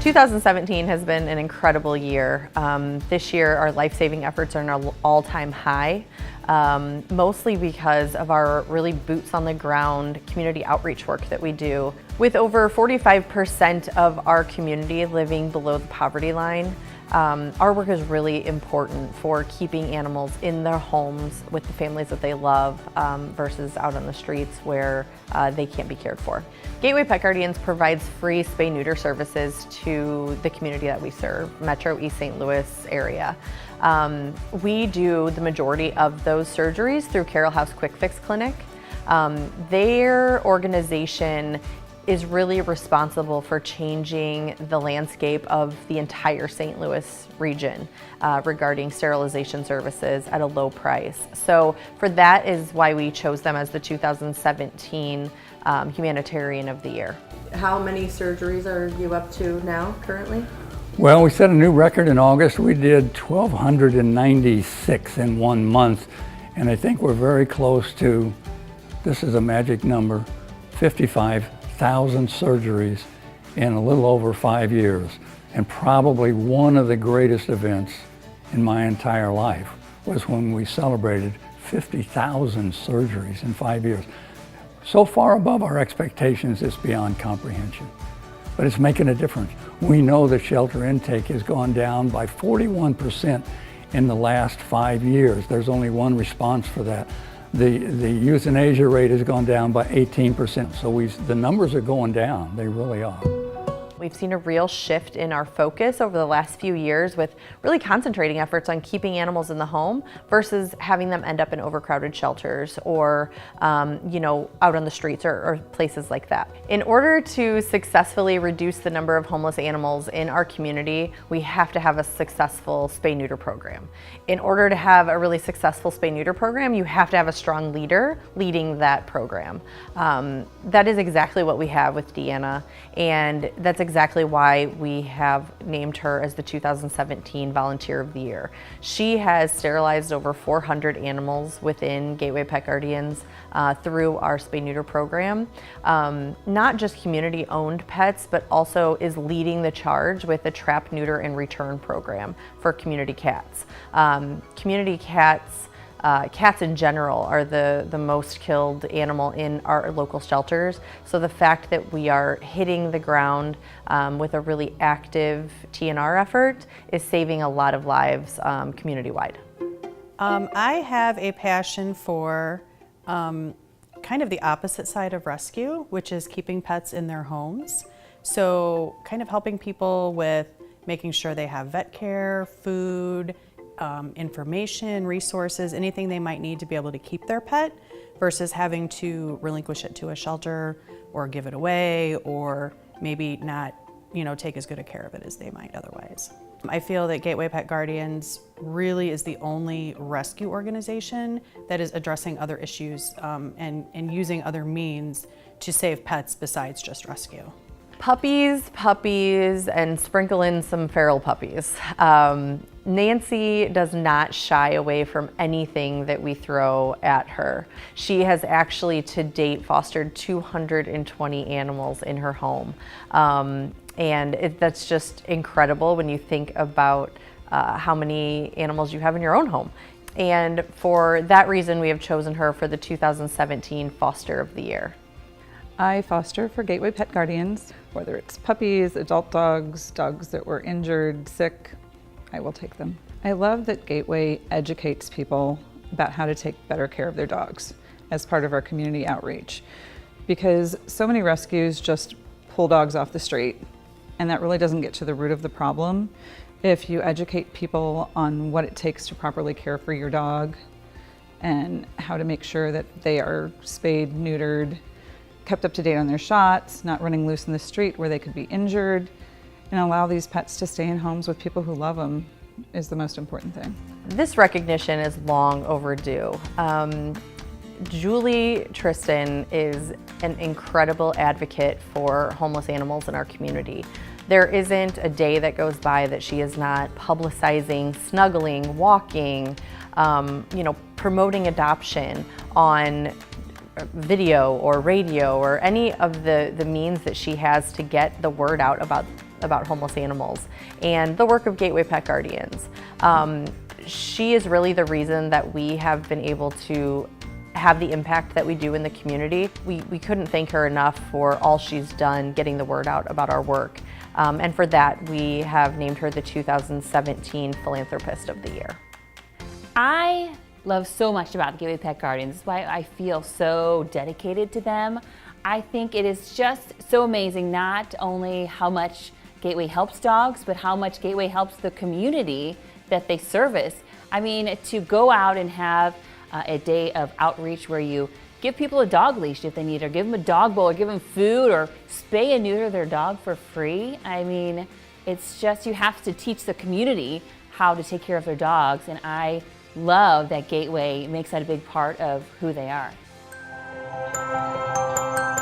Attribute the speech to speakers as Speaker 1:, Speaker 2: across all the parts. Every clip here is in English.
Speaker 1: 2017 has been an incredible year. This year, our life-saving efforts are in an all-time high, mostly because of our really boots-on-the-ground community outreach work that we do. With over 45% of our community living below the poverty line, our work is really important for keeping animals in their homes with the families that they love versus out on the streets where they can't be cared for. Gateway Pet Guardians provides free spay-neuter services to the community that we serve, Metro East St. Louis area. We do the majority of those surgeries through Carroll House Quick Fix Clinic. Their organization is really responsible for changing the landscape of the entire St. Louis region regarding sterilization services at a low price. So for that is why we chose them as the 2017 Humanitarian of the Year. How many surgeries are you up to now currently?
Speaker 2: Well, we set a new record in August. We did 1,296 in 1 month, and I think we're very close to, this is a magic number, 55,000 surgeries in a little over 5 years. And probably one of the greatest events in my entire life was when we celebrated 50,000 surgeries in 5 years. So far above our expectations, it's beyond comprehension. But it's making a difference. We know that shelter intake has gone down by 41% in the last 5 years. There's only one response for that. The euthanasia rate has gone down by 18%. So the numbers are going down, they really are.
Speaker 1: We've seen a real shift in our focus over the last few years with really concentrating efforts on keeping animals in the home versus having them end up in overcrowded shelters or out on the streets or places like that. In order to successfully reduce the number of homeless animals in our community, we have to have a successful spay-neuter program. In order to have a really successful spay-neuter program, you have to have a strong leader leading that program. That is exactly what we have with Deanna, and that's exactly why we have named her as the 2017 Volunteer of the Year. She has sterilized over 400 animals within Gateway Pet Guardians through our spay-neuter program. Not just community-owned pets, but also is leading the charge with the Trap, Neuter, and Return program for community cats. Community cats, cats in general are the most killed animal in our local shelters. So the fact that we are hitting the ground with a really active TNR effort is saving a lot of lives community-wide.
Speaker 3: I have a passion for kind of the opposite side of rescue, which is keeping pets in their homes. So kind of helping people with making sure they have vet care, food, information, resources, anything they might need to be able to keep their pet versus having to relinquish it to a shelter or give it away or maybe not, take as good a care of it as they might otherwise. I feel that Gateway Pet Guardians really is the only rescue organization that is addressing other issues and using other means to save pets besides just rescue. Puppies,
Speaker 1: and sprinkle in some feral puppies. Nancy does not shy away from anything that we throw at her. She has actually to date fostered 220 animals in her home. That's just incredible when you think about how many animals you have in your own home. And for that reason, we have chosen her for the 2017 Foster of the Year.
Speaker 4: I foster for Gateway Pet Guardians, whether it's puppies, adult dogs, dogs that were injured, sick, I will take them. I love that Gateway educates people about how to take better care of their dogs as part of our community outreach, because so many rescues just pull dogs off the street, and that really doesn't get to the root of the problem. If you educate people on what it takes to properly care for your dog and how to make sure that they are spayed, neutered, kept up to date on their shots, not running loose in the street where they could be injured, and allow these pets to stay in homes with people who love them is the most important thing.
Speaker 1: This recognition is long overdue. Julie Tristan is an incredible advocate for homeless animals in our community. There isn't a day that goes by that she is not publicizing, snuggling, walking, promoting adoption on video or radio or any of the means that she has to get the word out about about homeless animals and the work of Gateway Pet Guardians. She is really the reason that we have been able to have the impact that we do in the community. We couldn't thank her enough for all she's done getting the word out about our work. And for that, we have named her the 2017 Philanthropist of the Year.
Speaker 5: I love so much about the Gateway Pet Guardians. That's why I feel so dedicated to them. I think it is just so amazing not only how much Gateway helps dogs, but how much Gateway helps the community that they service. I mean, to go out and have a day of outreach where you give people a dog leash if they need, or give them a dog bowl, or give them food, or spay and neuter their dog for free. I mean, it's just, you have to teach the community how to take care of their dogs, and I love that Gateway makes that a big part of who they are.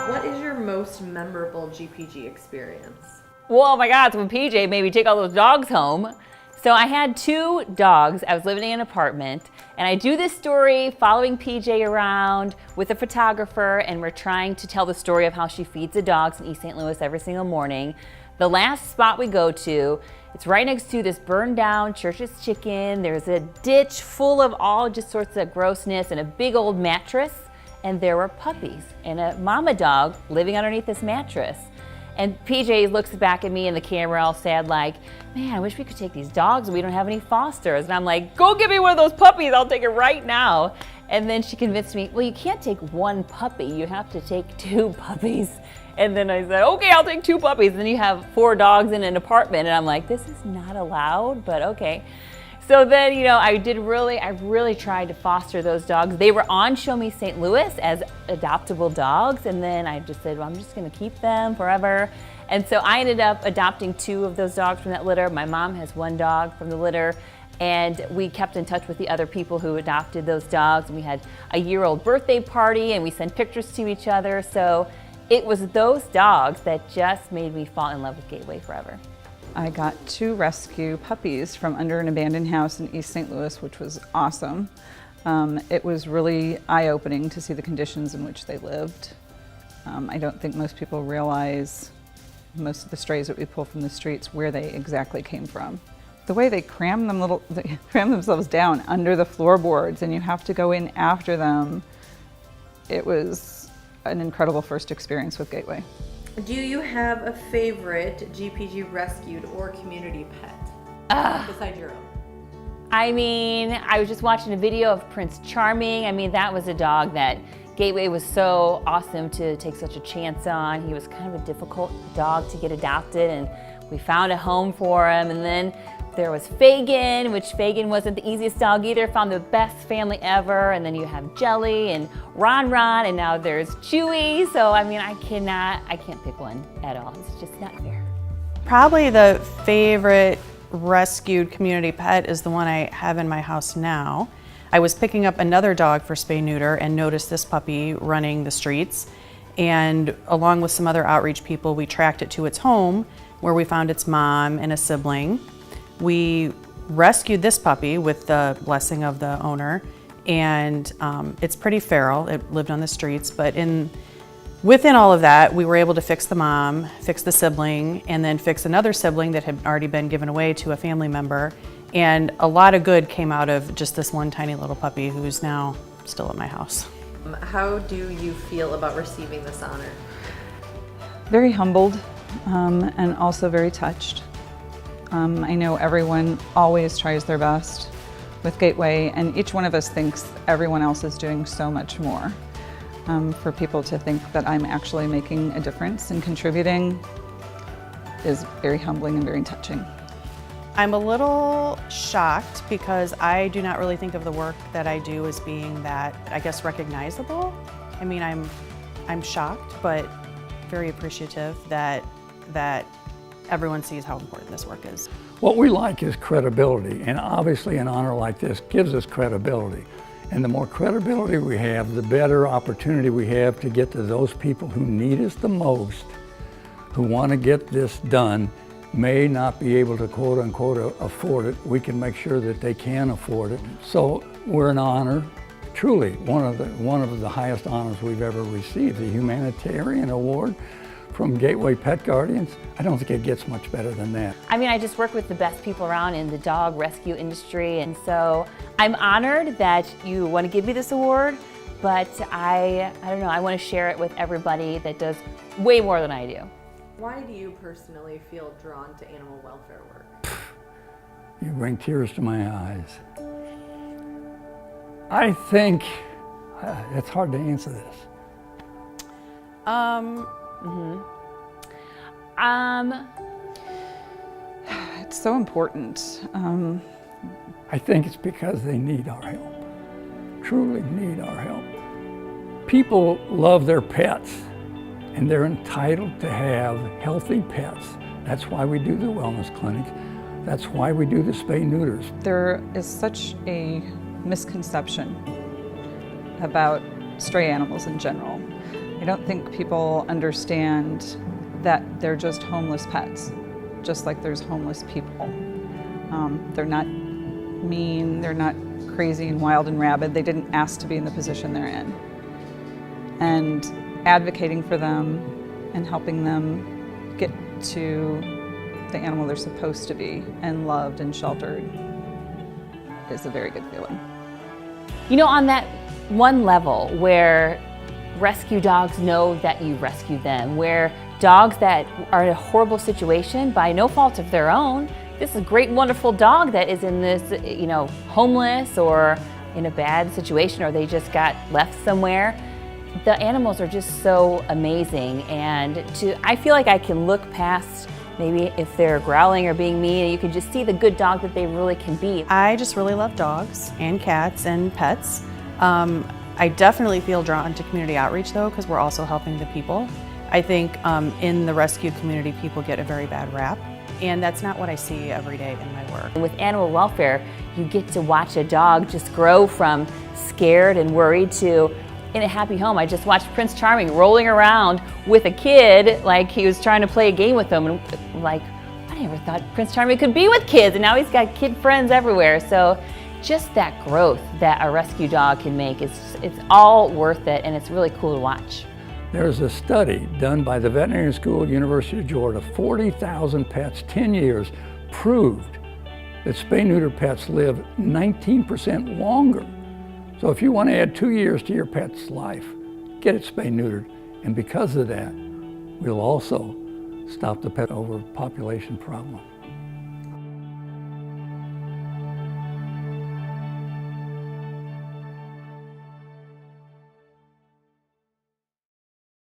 Speaker 1: What is your most memorable GPG experience?
Speaker 5: Well, oh my God, so when PJ made me take all those dogs home. So I had 2 dogs. I was living in an apartment, and I do this story following PJ around with a photographer, and we're trying to tell the story of how she feeds the dogs in East St. Louis every single morning. The last spot we go to, it's right next to this burned down Church's Chicken. There's a ditch full of all just sorts of grossness and a big old mattress, and there were puppies and a mama dog living underneath this mattress. And PJ looks back at me in the camera all sad like, man, I wish we could take these dogs and we don't have any fosters. And I'm like, go get me one of those puppies, I'll take it right now. And then she convinced me, well, you can't take 1 puppy, you have to take 2 puppies. And then I said, okay, I'll take 2 puppies. And then you have 4 dogs in an apartment. And I'm like, this is not allowed, but okay. So then, you know, I really tried to foster those dogs. They were on Show Me St. Louis as adoptable dogs, and then I just said, well, I'm just gonna keep them forever. And so I ended up adopting 2 of those dogs from that litter. My mom has 1 dog from the litter, and we kept in touch with the other people who adopted those dogs, and we had a year-old birthday party, and we sent pictures to each other. So it was those dogs that just made me fall in love with Gateway forever.
Speaker 4: I got 2 rescue puppies from under an abandoned house in East St. Louis, which was awesome. It was really eye-opening to see the conditions in which they lived. I don't think most people realize most of the strays that we pull from the streets, where they exactly came from. The way they cram themselves down under the floorboards, and you have to go in after them, it was an incredible first experience with Gateway.
Speaker 1: Do you have a favorite GPG rescued or community pet besides your own?
Speaker 5: I mean, I was just watching a video of Prince Charming. I mean, that was a dog that Gateway was so awesome to take such a chance on. He was kind of a difficult dog to get adopted, and we found a home for him. And then there was Fagin, which Fagin wasn't the easiest dog either, found the best family ever. And then you have Jelly and Ron, and now there's Chewy. So I mean, I can't pick one at all. It's just not fair.
Speaker 3: Probably the favorite rescued community pet is the one I have in my house now. I was picking up another dog for spay neuter and noticed this puppy running the streets. And along with some other outreach people, we tracked it to its home, where we found its mom and a sibling. We rescued this puppy with the blessing of the owner, and it's pretty feral. It lived on the streets, but within all of that, we were able to fix the mom, fix the sibling, and then fix another sibling that had already been given away to a family member. And a lot of good came out of just this one tiny little puppy who's now still at my house.
Speaker 1: How do you feel about receiving this honor?
Speaker 4: Very humbled, and also very touched. I know everyone always tries their best with Gateway, and each one of us thinks everyone else is doing so much more. For people to think that I'm actually making a difference and contributing is very humbling and very touching.
Speaker 3: I'm a little shocked because I do not really think of the work that I do as being that, I guess, recognizable. I mean, I'm shocked, but very appreciative that everyone sees how important this work is.
Speaker 2: What we like is credibility, and obviously an honor like this gives us credibility. And the more credibility we have, the better opportunity we have to get to those people who need us the most, who want to get this done, may not be able to quote unquote afford it. We can make sure that they can afford it. So we're an honor, truly one of the highest honors we've ever received, the Humanitarian Award from Gateway Pet Guardians, I don't think it gets much better than that.
Speaker 5: I mean, I just work with the best people around in the dog rescue industry, and so I'm honored that you want to give me this award, but I don't know, I want to share it with everybody that does way more than I do.
Speaker 1: Why do you personally feel drawn to animal welfare work?
Speaker 2: You bring tears to my eyes. I think, it's hard to answer this.
Speaker 4: It's so important.
Speaker 2: I think it's because they need our help, truly need our help. People love their pets, and they're entitled to have healthy pets. That's why we do the wellness clinics. That's why we do the spay-neuters.
Speaker 4: There is such a misconception about stray animals in general. I don't think people understand that they're just homeless pets, just like there's homeless people. They're not mean, they're not crazy and wild and rabid. They didn't ask to be in the position they're in. And advocating for them and helping them get to the animal they're supposed to be and loved and sheltered is a very good feeling.
Speaker 5: You know, on that one level where rescue dogs know that you rescued them, where dogs that are in a horrible situation by no fault of their own, this is a great, wonderful dog that is in this, you know, homeless or in a bad situation, or they just got left somewhere. The animals are just so amazing, and I feel like I can look past maybe if they're growling or being mean, and you can just see the good dog that they really can be.
Speaker 3: I just really love dogs and cats and pets. I definitely feel drawn to community outreach though, because we're also helping the people. I think in the rescue community, people get a very bad rap, and that's not what I see every day in my work.
Speaker 5: With animal welfare, you get to watch a dog just grow from scared and worried to in a happy home. I just watched Prince Charming rolling around with a kid like he was trying to play a game with them, and like, I never thought Prince Charming could be with kids, and now he's got kid friends everywhere. So just that growth that a rescue dog can make, it's all worth it, and it's really cool to watch.
Speaker 2: There's a study done by the Veterinary School at University of Georgia, 40,000 pets, 10 years, proved that spay-neuter pets live 19% longer. So if you want to add 2 years to your pet's life, get it spay-neutered. And because of that, we'll also stop the pet overpopulation problem.